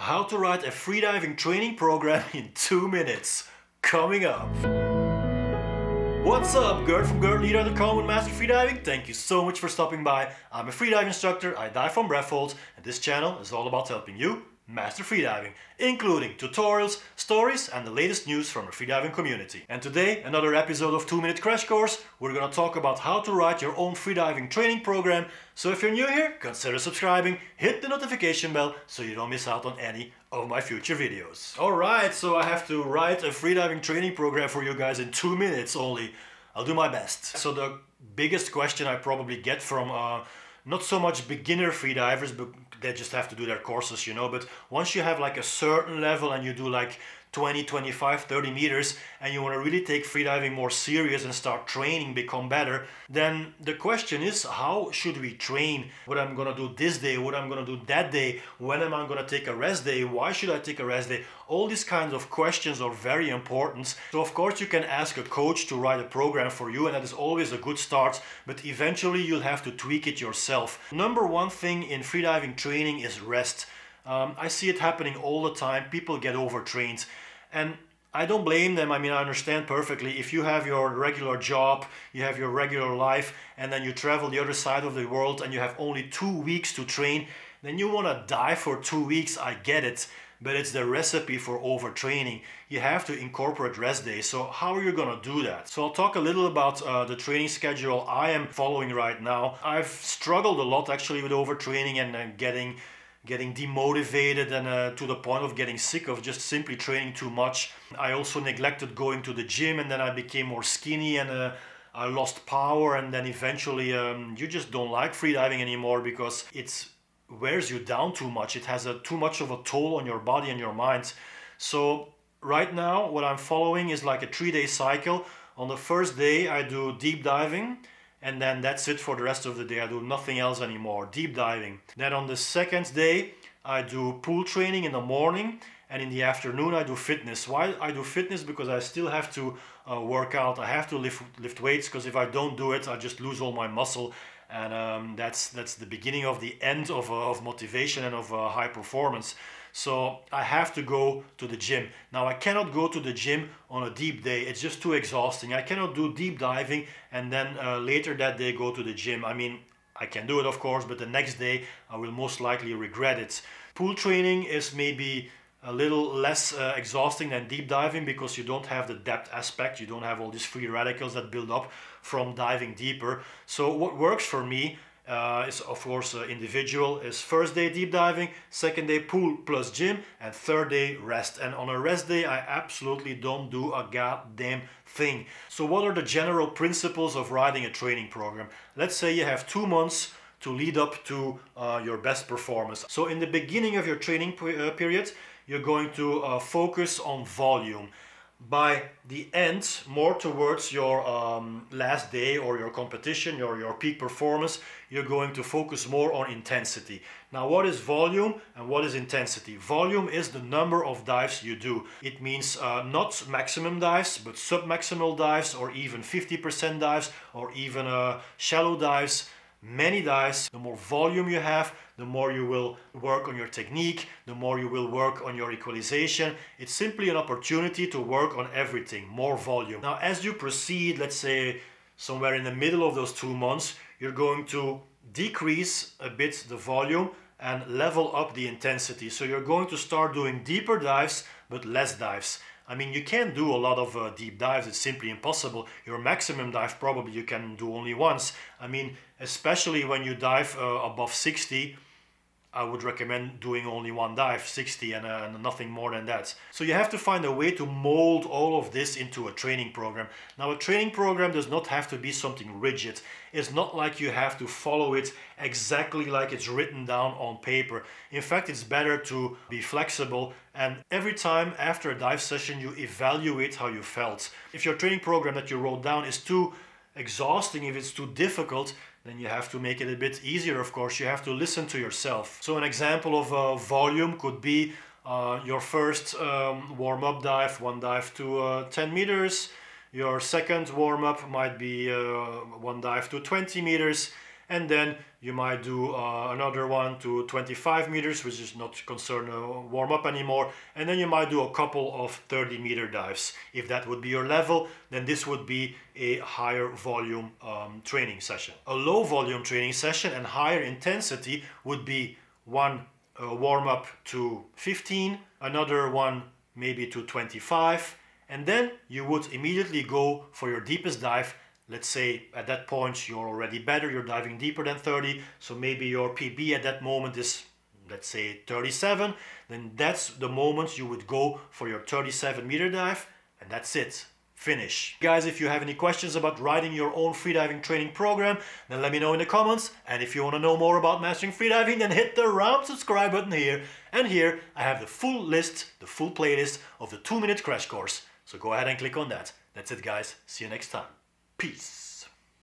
How to write a freediving training program in 2 minutes. Coming up. What's up, Gert from Leroy.com with Master Freediving. Thank you so much for stopping by. I'm a freedive instructor, I dive from breath holds, and this channel is all about helping you master freediving, including tutorials, stories, and the latest news from the freediving community. And today, another episode of 2 Minute Crash Course. We're gonna talk about how to write your own freediving training program. So if you're new here, consider subscribing, hit the notification bell so you don't miss out on any of my future videos. Alright, so I have to write a freediving training program for you guys in 2 minutes only. I'll do my best. So the biggest question I probably get from not so much beginner freedivers, but they just have to do their courses, you know, but once you have like a certain level and you do like 20, 25, 30 meters and you want to really take freediving more serious and start training, become better, then the question is, how should we train? What I'm gonna do this day, what I'm gonna do that day, when am I gonna take a rest day, why should I take a rest day? All these kinds of questions are very important. So of course you can ask a coach to write a program for you, and that is always a good start, but eventually you'll have to tweak it yourself. Number one thing in freediving training is rest. I see it happening all the time. People get overtrained, and I don't blame them. I mean, I understand perfectly. If you have your regular job, you have your regular life, and then you travel the other side of the world and you have only 2 weeks to train, then you want to die for 2 weeks. I get it, but it's the recipe for overtraining. You have to incorporate rest days. So how are you going to do that? So I'll talk a little about the training schedule I am following right now. I've struggled a lot actually with overtraining and getting demotivated and to the point of getting sick of just simply training too much. I also neglected going to the gym, and then I became more skinny and I lost power, and then eventually you just don't like freediving anymore because it wears you down too much. It has too much of a toll on your body and your mind. So right now what I'm following is like a 3-day cycle. On the first day I do deep diving, and then that's it for the rest of the day. I do nothing else anymore, deep diving. Then on the second day, I do pool training in the morning, and in the afternoon I do fitness. Why I do fitness? Because I still have to work out. I have to lift weights, because if I don't do it, I just lose all my muscle. And that's the beginning of the end of motivation and of high performance. So I have to go to the gym. Now I cannot go to the gym on a deep day. It's just too exhausting. I cannot do deep diving and then later that day go to the gym. I mean, I can do it of course, but the next day I will most likely regret it. Pool training is maybe a little less exhausting than deep diving because you don't have the depth aspect. You don't have all these free radicals that build up from diving deeper. So what works for me is of course individual, is first day deep diving, second day pool plus gym, and third day rest. And on a rest day I absolutely don't do a goddamn thing. So what are the general principles of writing a training program? Let's say you have 2 months to lead up to your best performance. So in the beginning of your training period, you're going to focus on volume. By the end, more towards your last day or your competition, your peak performance, you're going to focus more on intensity. Now, what is volume and what is intensity? Volume is the number of dives you do. It means not maximum dives, but sub-maximal dives, or even 50% dives, or even shallow dives. Many dives. The more volume you have, the more you will work on your technique, the more you will work on your equalization. It's simply an opportunity to work on everything, more volume. Now, as you proceed, let's say somewhere in the middle of those 2 months, you're going to decrease a bit the volume and level up the intensity. So you're going to start doing deeper dives, but less dives. I mean, you can't do a lot of deep dives. It's simply impossible. Your maximum dive probably you can do only once. I mean, especially when you dive above 60, I would recommend doing only one dive, 60, and nothing more than that. So you have to find a way to mold all of this into a training program. Now, a training program does not have to be something rigid. It's not like you have to follow it exactly like it's written down on paper. In fact, it's better to be flexible, and every time after a dive session you evaluate how you felt. If your training program that you wrote down is too exhausting, if it's too difficult, then you have to make it a bit easier, of course. You have to listen to yourself. So an example of volume could be your first warm-up dive, one dive to 10 meters. Your second warm-up might be one dive to 20 meters. and then you might do another one to 25 meters, which is not concerned warm up anymore, and then you might do a couple of 30-meter dives. If that would be your level, then this would be a higher volume training session. A low volume training session and higher intensity would be one warm up to 15, another one maybe to 25, and then you would immediately go for your deepest dive. Let's say at that point you're already better, you're diving deeper than 30, so maybe your PB at that moment is, let's say, 37, then that's the moment you would go for your 37-meter dive, and that's it. Finish. Guys, if you have any questions about writing your own freediving training program, then let me know in the comments. And if you want to know more about mastering freediving, then hit the round subscribe button here. And here I have the full list, the full playlist of the 2-minute crash course. So go ahead and click on that. That's it, guys. See you next time. Peace.